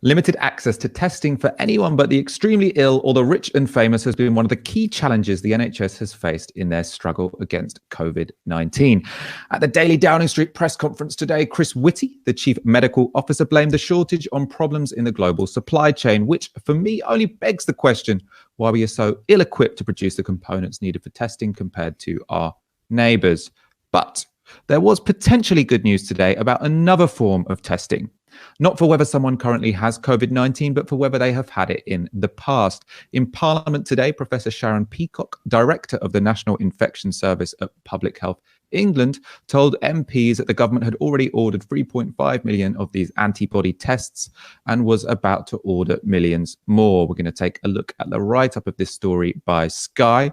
Limited access to testing for anyone but the extremely ill or the rich and famous has been one of the key challenges the NHS has faced in their struggle against COVID-19. At the Daily Downing Street press conference today, Chris Whitty, the Chief Medical Officer, blamed the shortage on problems in the global supply chain, which for me only begs the question why we are so ill-equipped to produce the components needed for testing compared to our neighbours. But there was potentially good news today about another form of testing. Not for whether someone currently has COVID-19, but for whether they have had it in the past. In Parliament today, Professor Sharon Peacock, Director of the National Infection Service at Public Health England, told MPs that the government had already ordered 3.5 million of these antibody tests and was about to order millions more. We're going to take a look at the write-up of this story by Sky.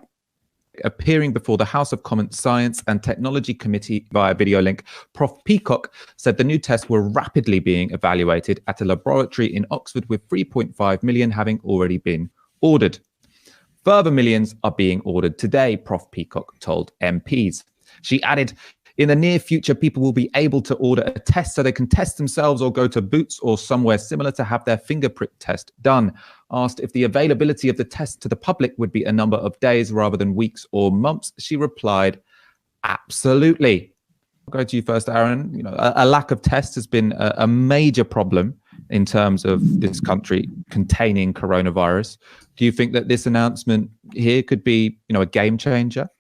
Appearing before the House of Commons Science and Technology Committee via video link, Prof Peacock said the new tests were rapidly being evaluated at a laboratory in Oxford, with 3.5 million having already been ordered. Further millions are being ordered today, Prof Peacock told MPs. She added, in the near future, people will be able to order a test so they can test themselves or go to Boots or somewhere similar to have their finger prick test done. Asked if the availability of the test to the public would be a number of days rather than weeks or months, she replied, absolutely. I'll go to you first, Aaron. You know, a lack of tests has been a major problem in terms of this country containing coronavirus. Do you think that this announcement here could be, a game changer?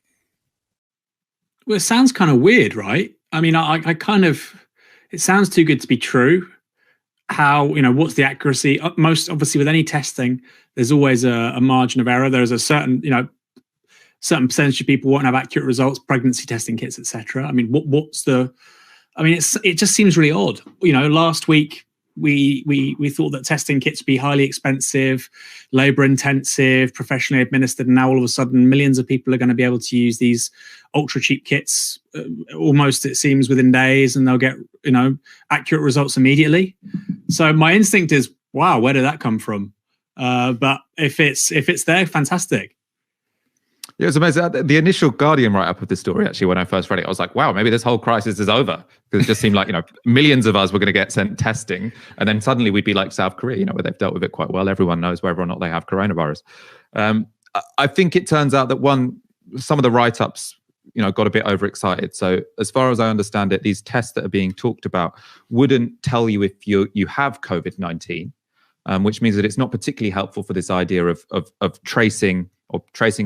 Well, it sounds kind of weird, right? I mean, it sounds too good to be true. How, what's the accuracy? Most obviously with any testing, there's always a margin of error. There's a certain percentage of people won't have accurate results, pregnancy testing kits, etc. I mean, it just seems really odd. Last week, we thought that testing kits would be highly expensive, labor intensive, professionally administered, and now all of a sudden millions of people are going to be able to use these ultra cheap kits almost, it seems, within days, and they'll get accurate results immediately. So my instinct is, wow, where did that come from? But if it's there, fantastic. Yeah, it's amazing. The initial Guardian write-up of this story, actually, when I first read it, I was like, wow, maybe this whole crisis is over. Because it just seemed like, millions of us were going to get sent testing. And then suddenly we'd be like South Korea, where they've dealt with it quite well. Everyone knows whether or not they have coronavirus. I think it turns out that some of the write-ups, got a bit overexcited. So as far as I understand it, these tests that are being talked about wouldn't tell you if you have COVID-19, which means that it's not particularly helpful for this idea of tracing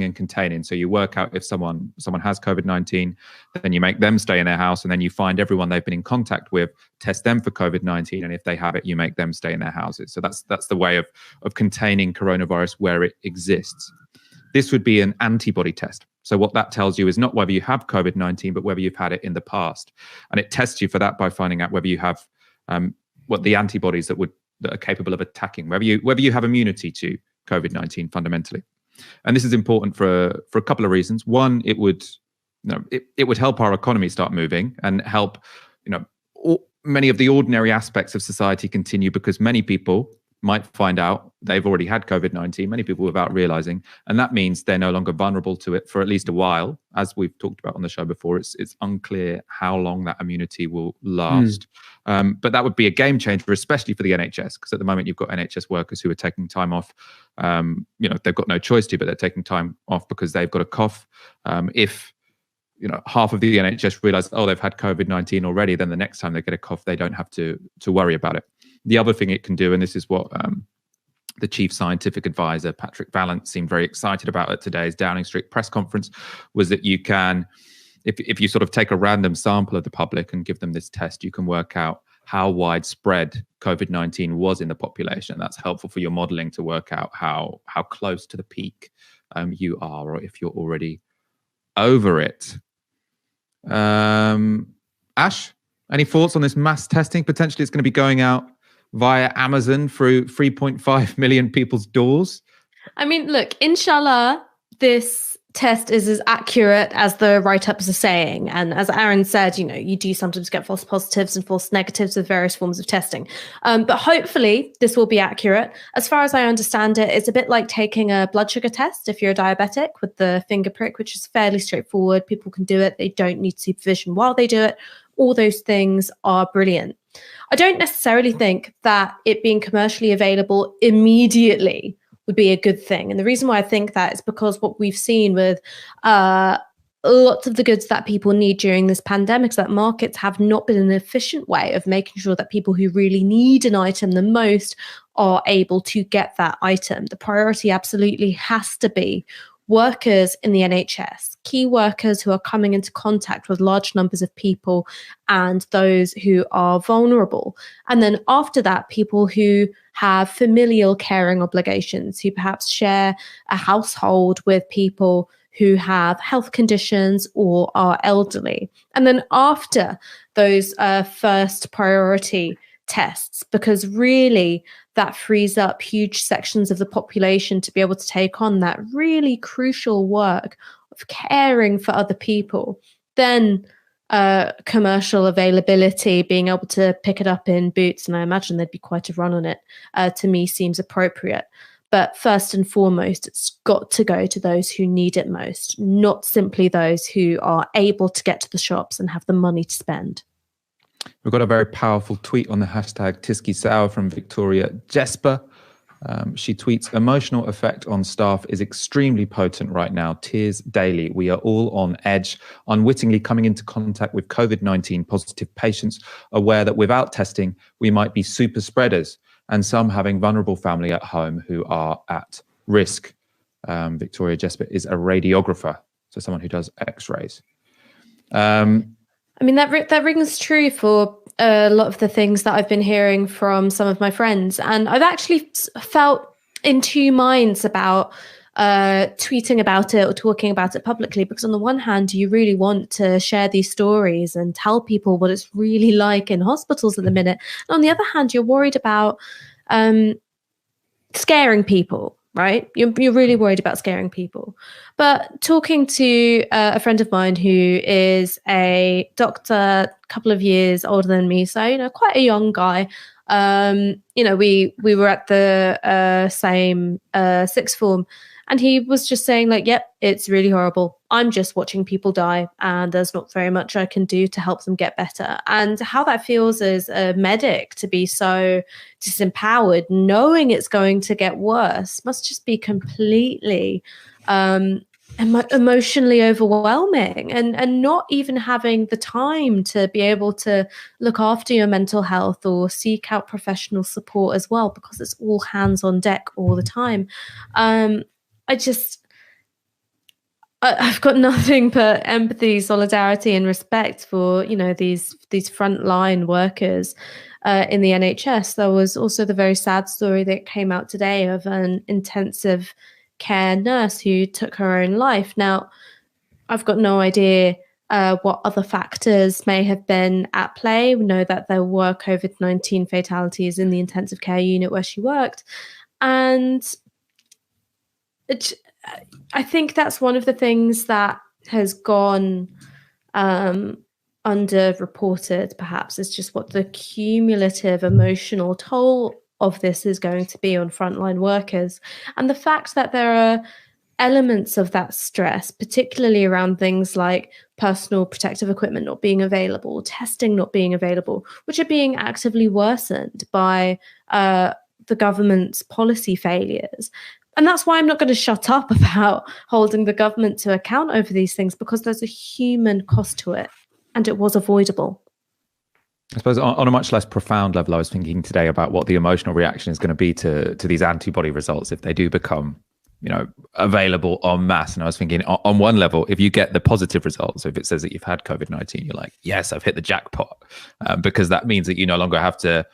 and containing. So you work out if someone has COVID-19, then you make them stay in their house, and then you find everyone they've been in contact with, test them for COVID-19, and if they have it, you make them stay in their houses. So that's the way of containing coronavirus where it exists. This would be an antibody test. So what that tells you is not whether you have COVID-19, but whether you've had it in the past. And it tests you for that by finding out whether you have what the antibodies that are capable of attacking, whether you have immunity to COVID-19 fundamentally. And this is important for a couple of reasons. One, it would help our economy start moving and help many of the ordinary aspects of society continue, because many people might find out they've already had COVID-19, many people without realizing, and that means they're no longer vulnerable to it for at least a while. As we've talked about on the show before, it's unclear how long that immunity will last. But that would be a game changer, especially for the NHS, because at the moment you've got NHS workers who are taking time off. They've got no choice to, but they're taking time off because they've got a cough. If half of the NHS realize, they've had COVID-19 already, then the next time they get a cough, they don't have to worry about it. The other thing it can do, and this is what the chief scientific advisor, Patrick Vallance, seemed very excited about at today's Downing Street press conference, was that you can, if you sort of take a random sample of the public and give them this test, you can work out how widespread COVID-19 was in the population. That's helpful for your modeling to work out how close to the peak you are, or if you're already over it. Ash, any thoughts on this mass testing? Potentially it's going to be going out via Amazon through 3.5 million people's doors. I mean, look, inshallah, this test is as accurate as the write-ups are saying. And as Aaron said, you do sometimes get false positives and false negatives with various forms of testing. But hopefully this will be accurate. As far as I understand it, it's a bit like taking a blood sugar test if you're a diabetic with the finger prick, which is fairly straightforward. People can do it. They don't need supervision while they do it. All those things are brilliant. I don't necessarily think that it being commercially available immediately would be a good thing. And the reason why I think that is because what we've seen with lots of the goods that people need during this pandemic is that markets have not been an efficient way of making sure that people who really need an item the most are able to get that item. The priority absolutely has to be workers in the NHS, key workers who are coming into contact with large numbers of people and those who are vulnerable. And then after that, people who have familial caring obligations, who perhaps share a household with people who have health conditions or are elderly. And then after those first priority tests, because really that frees up huge sections of the population to be able to take on that really crucial work of caring for other people. Then commercial availability, being able to pick it up in Boots, and I imagine there'd be quite a run on it, to me seems appropriate. But first and foremost, it's got to go to those who need it most, not simply those who are able to get to the shops and have the money to spend. We've got a very powerful tweet on the hashtag #TiskiSour from Victoria Jesper. She tweets, emotional effect on staff is extremely potent right now. Tears daily. We are all on edge, unwittingly coming into contact with COVID-19 positive patients, aware that without testing, we might be super spreaders, and some having vulnerable family at home who are at risk. Victoria Jesper is a radiographer, so someone who does x-rays. I mean, that rings true for a lot of the things that I've been hearing from some of my friends. And I've actually felt in two minds about tweeting about it or talking about it publicly, because on the one hand, you really want to share these stories and tell people what it's really like in hospitals at the minute. And on the other hand, you're worried about scaring people. Right? You're really worried about scaring people. But talking to a friend of mine who is a doctor, a couple of years older than me, so, quite a young guy. We were at the same sixth form, and he was just saying like, yep, it's really horrible. I'm just watching people die, and there's not very much I can do to help them get better. And how that feels as a medic to be so disempowered, knowing it's going to get worse, must just be completely emotionally overwhelming, and not even having the time to be able to look after your mental health or seek out professional support as well, because it's all hands on deck all the time. I've got nothing but empathy, solidarity, and respect for, these frontline workers in the NHS. There was also the very sad story that came out today of an intensive care nurse who took her own life. Now, I've got no idea what other factors may have been at play. We know that there were COVID-19 fatalities in the intensive care unit where she worked. And I think that's one of the things that has gone underreported, perhaps, is just what the cumulative emotional toll of this is going to be on frontline workers. And the fact that there are elements of that stress, particularly around things like personal protective equipment not being available, testing not being available, which are being actively worsened by the government's policy failures. And that's why I'm not going to shut up about holding the government to account over these things, because there's a human cost to it, and it was avoidable. I suppose on a much less profound level, I was thinking today about what the emotional reaction is going to be to these antibody results if they do become, available en masse. And I was thinking on one level, if you get the positive results, so if it says that you've had COVID-19, you're like, yes, I've hit the jackpot, because that means that you no longer have to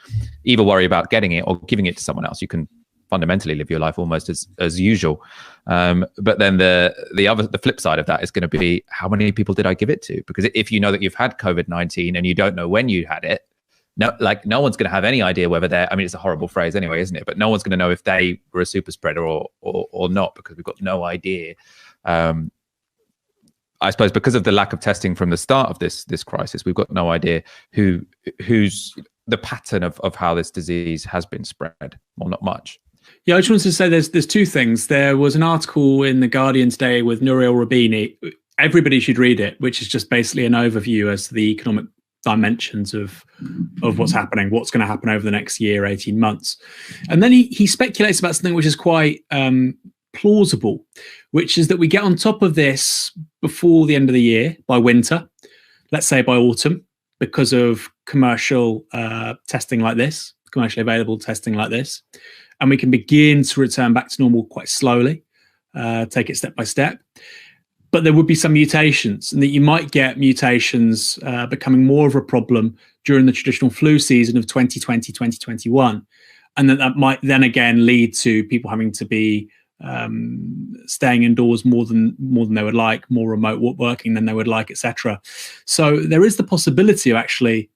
either worry about getting it or giving it to someone else. You can fundamentally live your life almost as usual. But then the flip side of that is going to be, how many people did I give it to? Because if you know that you've had COVID-19 and you don't know when you had it, no one's going to have any idea whether it's a horrible phrase anyway, isn't it? But no one's going to know if they were a super spreader or not, because we've got no idea. I suppose because of the lack of testing from the start of this crisis, we've got no idea who's the pattern of how this disease has been spread. Well, not much. Yeah, I just wanted to say there's two things. There was an article in The Guardian today with Nouriel Roubini. Everybody should read it, which is just basically an overview as to the economic dimensions of what's happening, what's going to happen over the next year, 18 months. And then he speculates about something which is quite plausible, which is that we get on top of this before the end of the year, by winter, let's say by autumn, because of commercial testing like this, commercially available testing like this, and we can begin to return back to normal quite slowly, take it step by step. But there would be some mutations, and that you might get mutations becoming more of a problem during the traditional flu season of 2020, 2021. And that might then again lead to people having to be staying indoors more than they would like, more remote working than they would like, etc. So there is the possibility of actually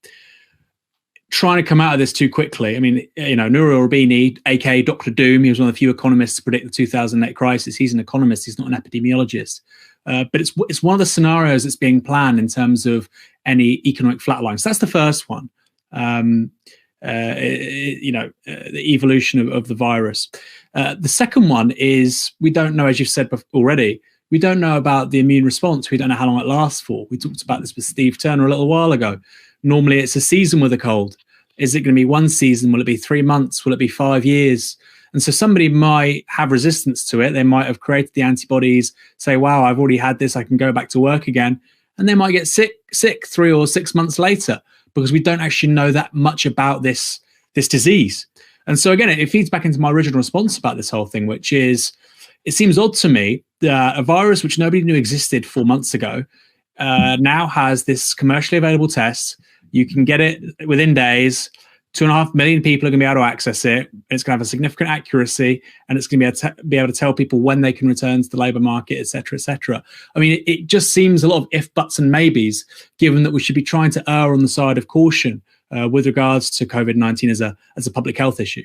trying to come out of this too quickly. I mean, Nouriel Roubini, aka Dr. Doom, he was one of the few economists to predict the 2008 crisis. He's an economist, he's not an epidemiologist. But it's one of the scenarios that's being planned in terms of any economic flatline. So that's the first one. The evolution of the virus. The second one is, we don't know, as you've said already, we don't know about the immune response. We don't know how long it lasts for. We talked about this with Steve Turner a little while ago. Normally it's a season with a cold. Is it going to be one season? Will it be 3 months? Will it be 5 years? And so somebody might have resistance to it. They might have created the antibodies, say, wow, I've already had this, I can go back to work again. And they might get sick 3 or 6 months later, because we don't actually know that much about this disease. And so again, it feeds back into my original response about this whole thing, which is, it seems odd to me that a virus which nobody knew existed 4 months ago now has this commercially available test. You can get it within days. 2.5 million people are going to be able to access it. It's going to have a significant accuracy, and it's going to be able to tell people when they can return to the labour market, et cetera, et cetera. I mean, it just seems a lot of if, buts and maybes, given that we should be trying to err on the side of caution with regards to COVID-19 as a public health issue.